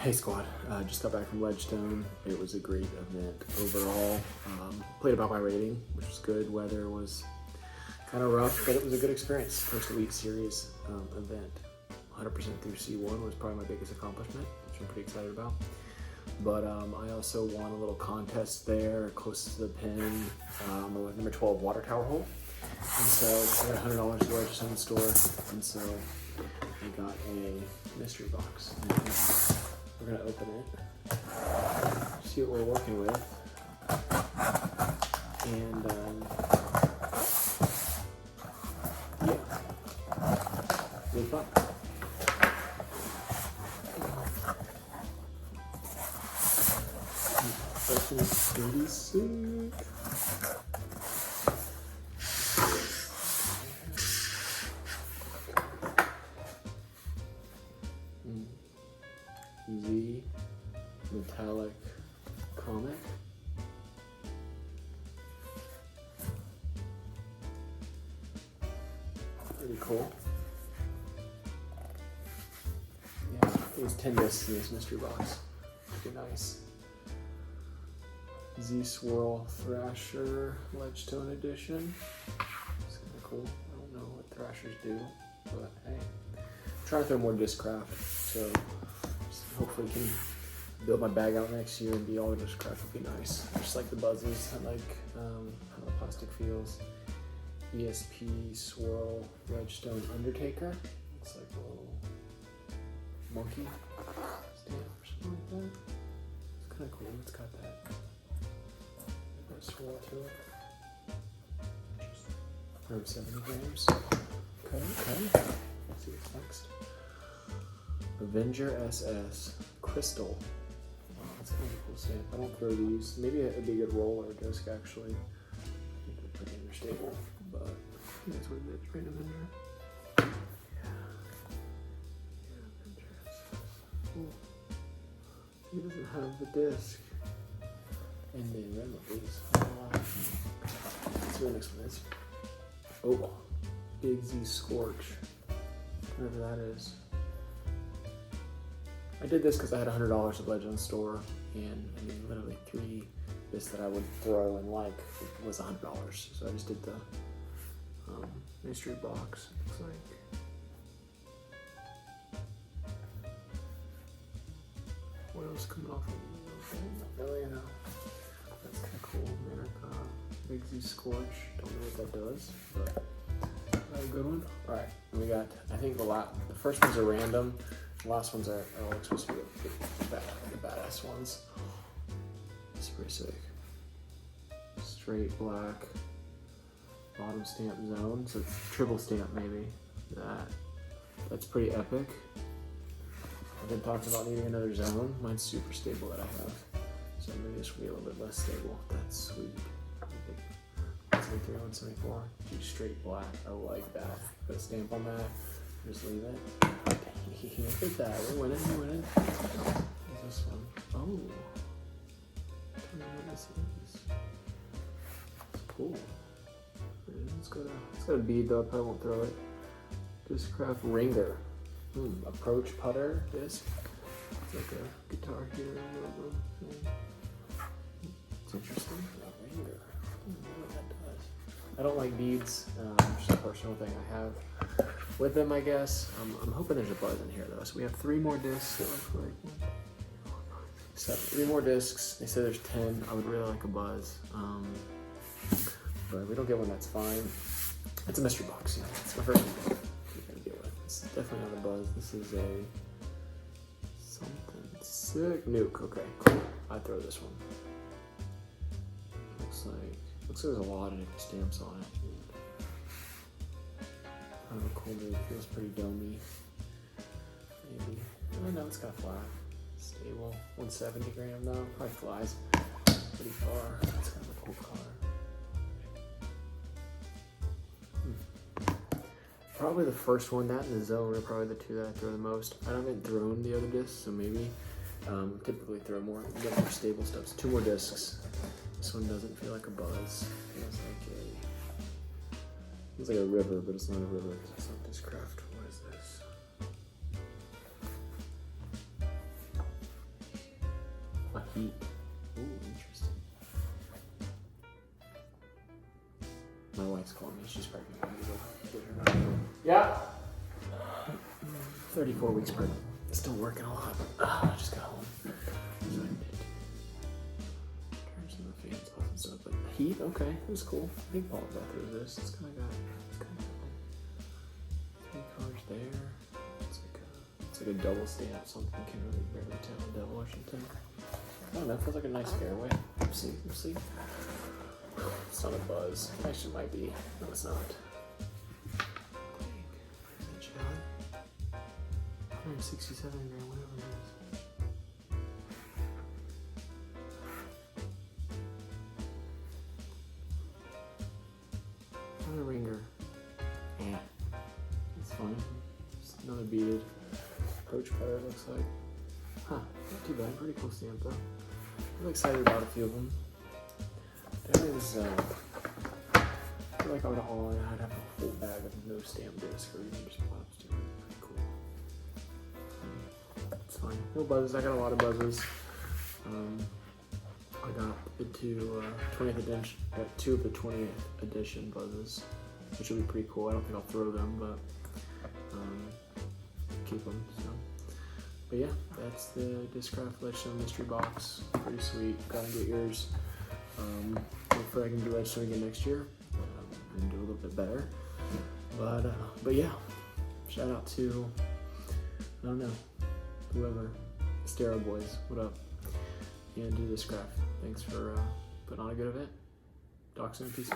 Hey squad, just got back from Ledgestone. It was a great event overall. Played about my rating, which was good. Weather was kind of rough, but it was a good experience. First Elite Series event. 100% through C1 was probably my biggest accomplishment, which I'm pretty excited about. But I also won a little contest there, close to the pin, on the number 12 water tower hole. And so I got $100 to the Ledgestone store, and so I got a mystery box. We're gonna open it, see what we're working with, and yeah, really fun. This is pretty sick. Z metallic comic. Pretty cool. Yeah, it was 10 discs in this mystery box. Pretty nice. Z Swirl Thrasher Ledgestone edition. It's kind of cool. I don't know what Thrashers do, but hey. I'm trying to throw more Discraft, so hopefully can build my bag out next year and be all Discraft would be nice. I just like the buzzes. I like how the plastic feels. ESP Swirl Ledgestone Undertaker. Looks like a little monkey stamp or something like that. It's kind of cool. It's got that swirl to it. 170 grams. Okay. Let's see what's next. Avenger SS Crystal. Wow, that's kind of a cool stamp. I don't throw these. Maybe it'd be a good roller disc actually. I think they're pretty understable, but that's what it is, right, Avenger? Yeah, Avenger SS. Cool. He doesn't have the disc. And they rim of these. Let's see what the next one is. Oh, Big Z Scorch. Whatever that is. I did this because I had $100 at Legend Store, and I mean, literally 3 discs that I would throw and like was $100. So I just did the mystery box. Looks like. What else coming off of it? Not really, no. That's kind of cool. America, Big Z Scorch. Don't know what that does, but a good one. All right, we got. I think the first ones are random. The last ones are like supposed to be the badass ones. It's pretty sick. Straight black bottom stamp zone, so it's triple stamp maybe. That's pretty epic. I've been talking about needing another zone. Mine's super stable that I have, so maybe this will be a little bit less stable. That's sweet. 174. Do straight black. I like that. Put a stamp on that. Just leave it. Look at that. We're winning. What's this one? Oh. Tell me what this is. It's cool. It's got a bead though. I probably won't throw it. Discraft Ringer. Approach putter disc. It's like a guitar hero logo thing. It's interesting. Ringer. I don't know what that does. I don't like beads. Just a personal thing I have with them, I guess. I'm hoping there's a buzz in here though. So we have 3 more discs. It looks like. So 3 more discs. They say there's 10. I would really like a buzz. But if we don't get one, that's fine. It's a mystery box. It's my first one. We're gonna deal with. It's definitely not a buzz. This is a something sick. Nuke. Okay, cool. I throw this one. Looks like there's a lot of different stamps on it. Kind of a cool nuke. Feels pretty domey. Maybe. Oh no, it's kind of flat. Stable. 170 gram though. Probably flies pretty far. That's kind of a cool color. Probably the first one, that and the zone are probably the 2 that I throw the most. I haven't thrown the other discs, so maybe typically throw more, get more stable stuff. So 2 more discs. This one doesn't feel like a buzz. Feels like a river, but it's not a river because it's not Discraft. What is this? Heat. Ooh, interesting. My wife's calling me. She's pregnant. I'm gonna go get her. Yeah. 34 weeks pregnant. Still working a lot. I just got home. So I did. Turn some of the fans off and stuff. But heat, okay, it was cool. I think Paul got through this. It's kind of got 3 colors there. It's like a double stamp, something. Can't really barely tell, a double or something. I don't know. It feels like a nice fairway. We'll see. We'll see. It's not a buzz. Actually, it might be. No, it's not. 167 grand, whatever it is. Not a ringer. Yeah. It's fine. Just another beaded approach putter, looks like. Huh, not too bad. Pretty cool stamp though. I'm excited about a few of them. There is, I feel like I would haul in, I'd have a whole bag of no stamp disc or even just pops too. Pretty cool. It's fine. No buzzes. I got a lot of buzzes. I got the 20th edition, 2 of the 20th edition buzzes, which will be pretty cool. I don't think I'll throw them, but keep them. So, but yeah, that's the Discraft Ledgestone mystery box. Pretty sweet. Gotta get yours. Hopefully I can do Ledgestone again next year and do a little bit better. But yeah, shout out to, I don't know, whoever, Stero Boys, what up? And do Discraft. Thanks for putting on a good event. Talk soon, peace.